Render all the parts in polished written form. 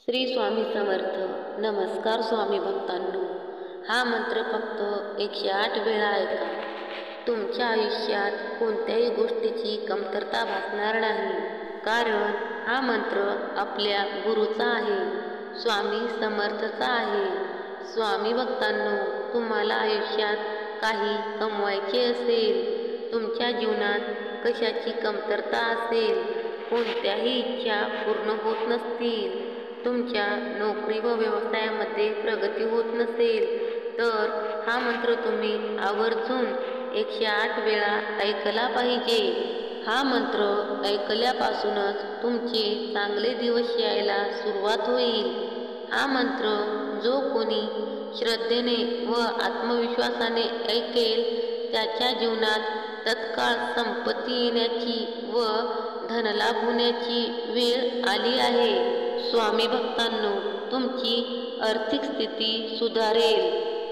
श्री स्वामी समर्थ. नमस्कार स्वामी भक्तांनो. हा मंत्र फक्त 108 वेळा ऐका. तुमच्या आयुष्यात कोणत्याही गोष्टीची कमतरता भासणार नाही, कारण हा मंत्र आपल्या गुरुचा आहे, स्वामी समर्थचा आहे. स्वामी भक्तांनो, तुम्हाला आयुष्यात काही कमवायचे असेल, तुमच्या जीवनात कशाची कमतरता असेल, कोणत्याही इच्छा पूर्ण होत नसतील, तुमच्या नोकरी व व्यवसायामध्ये प्रगती होत नसेल, तर हा मंत्र तुम्ही आवर्जून 108 वेळा ऐकला पाहिजे. हा मंत्र ऐकल्यापासूनच तुमचे चांगले दिवस यायला सुरुवात होईल. हा मंत्र जो कोणी श्रद्धेने व आत्मविश्वासाने ऐकेल, त्याच्या जीवनात तत्काळ संपत्ती येण्याची व धनलाभ होण्याची वेळ आली आहे. स्वामी भक्तांनो, तुमची आर्थिक स्थिती सुधारेल,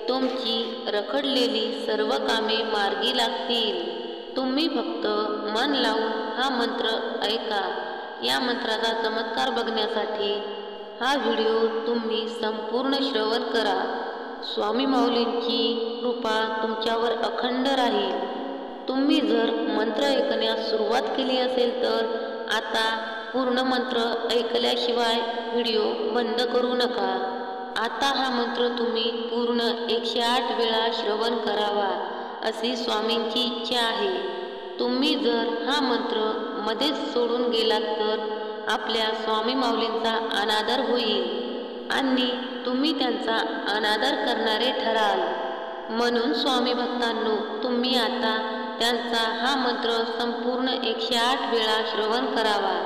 तुमची रखडलेली सर्व कामे मार्गी लागतील. तुम्ही फक्त मन लावून हा मंत्र ऐका. या मंत्राचा चमत्कार बघण्यासाठी हा व्हिडिओ तुम्ही संपूर्ण श्रवण करा. स्वामी माऊलींची कृपा तुमच्यावर अखंड राहील. तुम्ही जर मंत्र ऐकण्यास सुरुवात केली असेल तर आता पूर्ण मंत्र ऐकल्याशिवाय व्हिडिओ बंद करू नका. आता हा मंत्र तुम्ही पूर्ण 108 वेळा श्रवण करावा, अशी स्वामींची इच्छा आहे. तुम्ही जर हा मंत्र मध्येच सोडून गेलात तर आपल्या स्वामी माऊलींचा अनादर होईल आणि तुम्ही त्यांचा अनादर करणारे ठराल. म्हणून स्वामी भक्तांनो, तुम्ही आता त्यांचा हा मंत्र संपूर्ण 108 वेळा श्रवण करावा,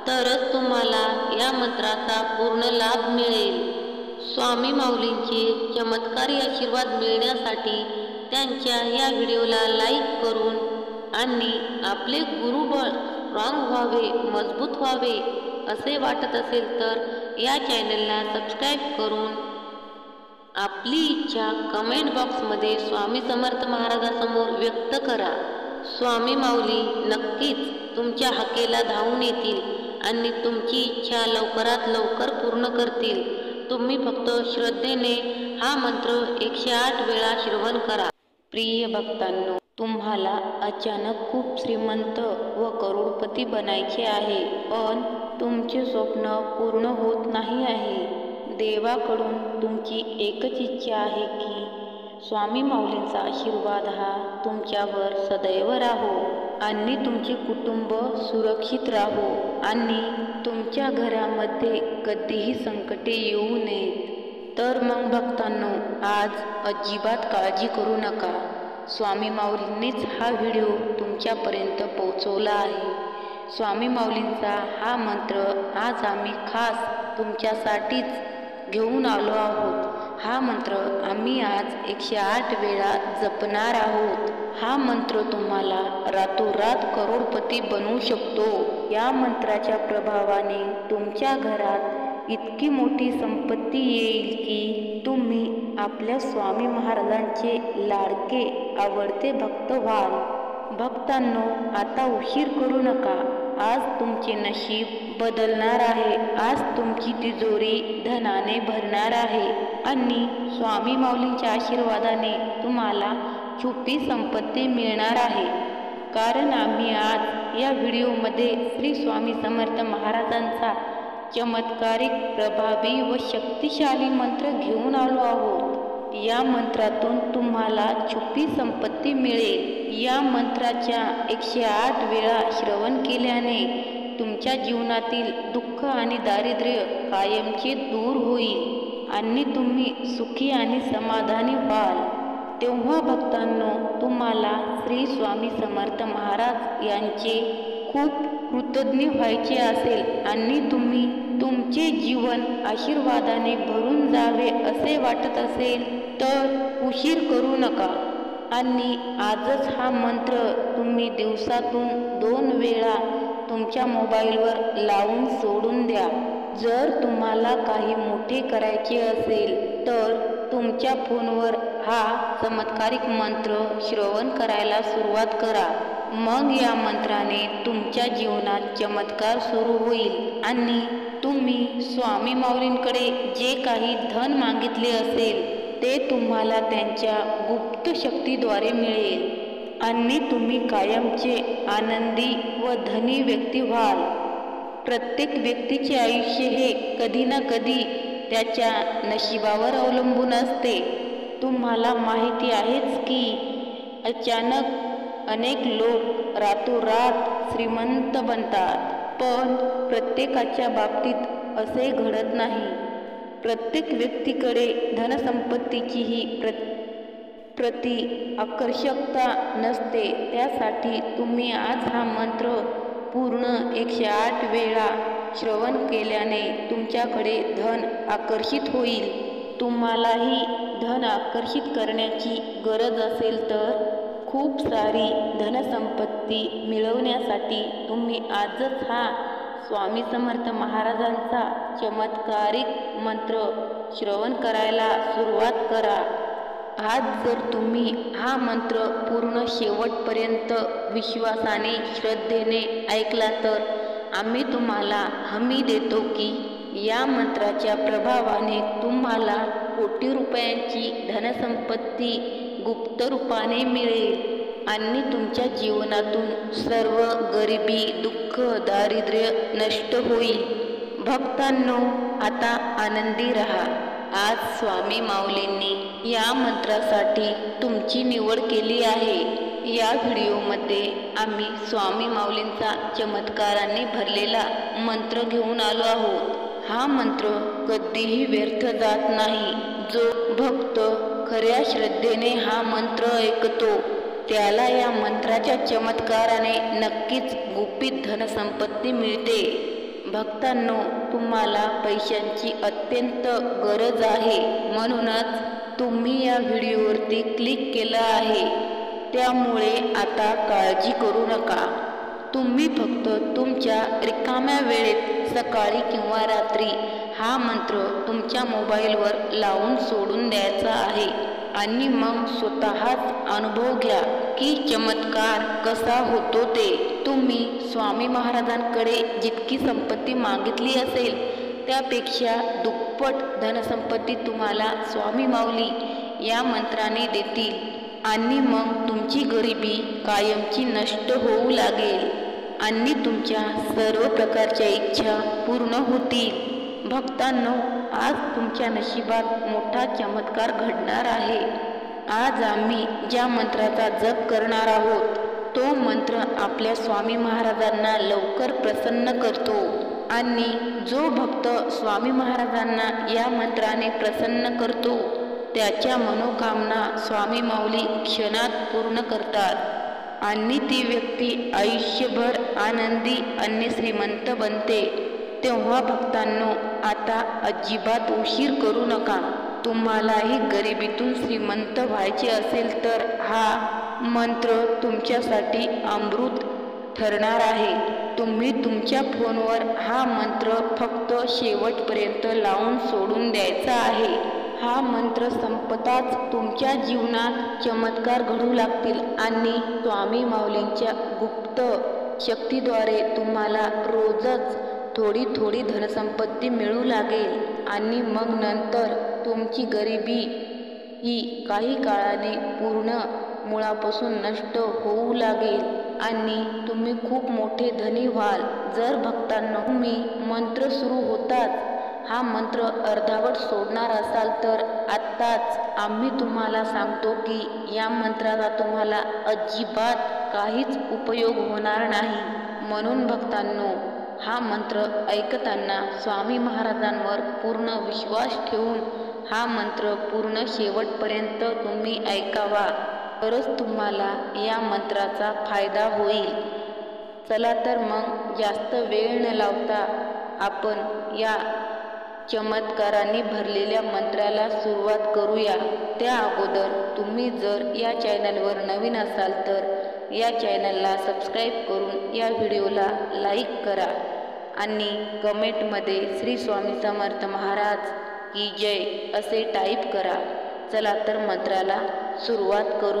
तरच तुम्हाला या मंत्राचा पूर्ण लाभ मिळेल. स्वामी माऊलींचे चमत्कारी आशीर्वाद मिळण्यासाठी त्यांच्या या व्हिडिओला लाईक करून आणि आपले गुरुबळ स्ट्रॉंग व्हावे, मजबूत व्हावे असे वाटत असेल तर या चॅनलला सबस्क्राईब करून आपली इच्छा कमेंट बॉक्समध्ये स्वामी समर्थ महाराजांसमोर व्यक्त करा. स्वामी माऊली नक्कीच तुमच्या हाकेला धावून येतील आणि तुमची इच्छा लवकरात लवकर पूर्ण करतील. तुम्ही फक्त श्रद्धेने हा मंत्र 108 वेळा श्रवण करा. प्रिय भक्तांनो, तुम्हाला अचानक खूप श्रीमंत व करोडपती बनायचे आहे, पण तुमचे स्वप्न पूर्ण होत नाही आहे. देवाकडून तुमची एकच इच्छा आहे की स्वामी माऊलींचा आशीर्वाद हा तुमच्यावर सदैव राहो आणि तुमचे कुटुंब सुरक्षित राहो आणि तुमच्या घरामध्ये कधीही संकटे येऊ नयेत. तर मग भक्तांनो, आज अजिबात काळजी करू नका. स्वामी माऊलींनीच हा व्हिडिओ तुमच्यापर्यंत पोहोचवला आहे. स्वामी माऊलींचा हा मंत्र आज आम्ही खास तुमच्यासाठीच घेऊन आलो आहोत. हा मंत्र आम्ही आज 108 वेळा जपणार आहोत. हा मंत्र तुम्हाला रातोरात करोडपती बनवू शकतो. या मंत्राच्या प्रभावाने तुमच्या घरात इतकी मोठी संपत्ती येईल की तुम्ही आपल्या स्वामी महाराजांचे लाडके आवडते भक्त व्हाल. भक्तांनो, आता उशीर करू नका. आज तुमचे नशीब बदलणार आहे. आज तुमची तिजोरी धनाने भरणार आहे आणि स्वामी माऊलींच्या आशीर्वादाने तुम्हाला छुपी संपत्ती मिळणार आहे. कारण आम्ही आज या व्हिडिओमध्ये श्री स्वामी समर्थ महाराजांचा चमत्कारिक, प्रभावी व शक्तिशाली मंत्र घेऊन आलो आहोत. या मंत्रातून तुम्हाला छुपी संपत्ती मिळेल. या मंत्राच्या 108 वेळा श्रवण केल्याने तुमच्या जीवनातील दुःख आणि दारिद्र्य कायमचे दूर होईल आणि तुम्ही सुखी आणि समाधानी व्हाल. तेव्हा भक्तांनो, तुम्हाला श्री स्वामी समर्थ महाराज यांचे खूप कृतज्ञ व्हायचे असेल आणि तुम्ही तुमचे जीवन आशीर्वादाने भरून जावे असे वाटत असेल तर उशीर करू नका आणि आजच हा मंत्र तुम्ही दिवसातून 2 वेळा तुमच्या मोबाईलवर लावून सोडून द्या. जर तुम्हाला काही मोठे करायचे असेल तर तुमच्या फोनवर हा चमत्कारिक मंत्र श्रवण करायला सुरुवात करा. मग या मंत्राने तुमच्या जीवनात चमत्कार सुरू होईल आणि तुम्ही स्वामी माऊलींकडे जे काही धन मागितले असेल ते तुम्हाला त्यांच्या गुप्त शक्तीद्वारे मिळेल आणि तुम्ही कायमचे आनंदी व धनी व्यक्ती व्हाल. प्रत्येक व्यक्तीचे आयुष्य हे कधी ना कधी त्याच्या नशिबावर अवलंबून असते. तुम्हाला माहिती आहेच की अचानक अनेक लोक रातोरात श्रीमंत बनतात, पण प्रत्येकाच्या बाबतीत असे घडत नाही. प्रत्येक व्यक्तीकडे धनसंपत्तीची ही आकर्षकता नसते. त्यासाठी तुम्ही आज हा मंत्र पूर्ण 108 वेळा श्रवण केल्याने तुमच्याकडे धन आकर्षित होईल. तुम्हालाही धन आकर्षित करण्याची गरज असेल तर खूप सारी धनसंपत्ती मिळवण्यासाठी तुम्ही आजच हा स्वामी समर्थ महाराजांचा चमत्कारिक मंत्र श्रवण करायला सुरुवात करा. आज जर तुम्ही हा मंत्र पूर्ण शेवटपर्यंत विश्वासाने श्रद्धेने ऐकला तर आम्ही तुम्हाला हमी देतो की या मंत्राच्या प्रभावाने तुम्हाला कोटी रुपयांची धनसंपत्ती गुप्त रूपाने मिळेल आणि तुमच्या जीवनातून सर्व गरिबी, दुःख, दारिद्र्य नष्ट होईल. भक्तांनो, आता आनंदी रहा. आज स्वामी माऊलींनी या मंत्रासाठी तुमची निवड केली आहे. या व्हिडिओमध्ये आम्ही स्वामी माऊलींचा चमत्काराने भरलेला मंत्र घेऊन आलो आहोत. हा मंत्र कधीही व्यर्थ जात नाही. जो भक्त खऱ्या श्रद्धेने हा मंत्र ऐकतो त्याला या मंत्राच्या चमत्काराने नक्कीच गुपित धनसंपत्ती मिळते. भक्तांनो, तुम्हाला पैशांची अत्यंत गरज आहे, म्हणूनच तुम्ही या व्हिडिओवरती क्लिक केलं आहे. त्यामुळे आता काळजी करू नका. तुम्ही फक्त तुमच्या रिकाम्या वेळेत सकाळी किंवा रात्री हा मंत्र तुमच्या मोबाईलवर लावून सोडून द्यायचा आहे आणि मग स्वतःच अनुभव घ्या की चमत्कार कसा होतो ते. तुम्ही स्वामी महाराजांकडे जितकी संपत्ती मागितली असेल त्यापेक्षा दुप्पट धनसंपत्ती तुम्हाला स्वामी माऊली या मंत्राने देतील आणि मग तुमची गरिबी कायमची नष्ट होऊ लागेल आणि तुमच्या सर्व प्रकारच्या इच्छा पूर्ण होतील. भक्तांनो, आज तुमच्या नशिबात मोठा चमत्कार घडणार आहे. आज आम्ही ज्या मंत्राचा जप करणार आहोत तो मंत्र आपल्या स्वामी महाराजांना लवकर प्रसन्न करतो आणि जो भक्त स्वामी महाराजांना या मंत्राने प्रसन्न करतो त्याच्या मनोकामना स्वामी माऊली क्षणात पूर्ण करतात आणि ती व्यक्ती आयुष्यभर आनंदी आणि श्रीमंत बनते. तेव्हा भक्तांनो, आता अजिबात उशीर करू नका. तुम्हालाही गरिबीतून श्रीमंत व्हायचे असेल तर हा मंत्र तुमच्यासाठी अमृत ठरणार आहे. तुम्ही तुमच्या फोनवर हा मंत्र फक्त शेवटपर्यंत लावून सोडून द्यायचा आहे. हा मंत्र संपताच तुमच्या जीवनात चमत्कार घडू लागतील आणि स्वामी माऊलींच्या गुप्त शक्तीद्वारे तुम्हाला रोजच थोडी थोडी धनसंपत्ती मिळू लागेल आणि मग नंतर तुमची गरिबी ही काही काळाने पूर्ण मुळापासून नष्ट होऊ लागेल आणि तुम्ही खूप मोठे धनी व्हाल. जर भक्तांनो, तुम्ही मंत्र सुरू होताच हा मंत्र अर्धावट सोडणार असाल तर आत्ताच आम्ही तुम्हाला सांगतो की या मंत्राचा तुम्हाला अजिबात काहीच उपयोग होणार नाही. म्हणून भक्तांनो, हा मंत्र ऐकताना स्वामी महाराजांवर पूर्ण विश्वास ठेवून हा मंत्र पूर्ण शेवटपर्यंत तुम्ही ऐकावा, तरच तुम्हाला या मंत्राचा फायदा होईल. चला तर मग जास्त वेळ न लावता आपण या चमत्काराने भरलेल्या मंत्राला सुरुवात करूया. त्या अगोदर तुम्ही जर या चॅनलवर नवीन असाल तर या चॅनलला सबस्क्राईब करून या व्हिडिओला लाईक करा आणि कमेंटमध्ये श्री स्वामी समर्थ महाराज की जय असे टाईप करा. चला तर मंत्राला सुरुवात करू.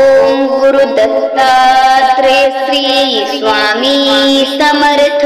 स्वामी समर्थ.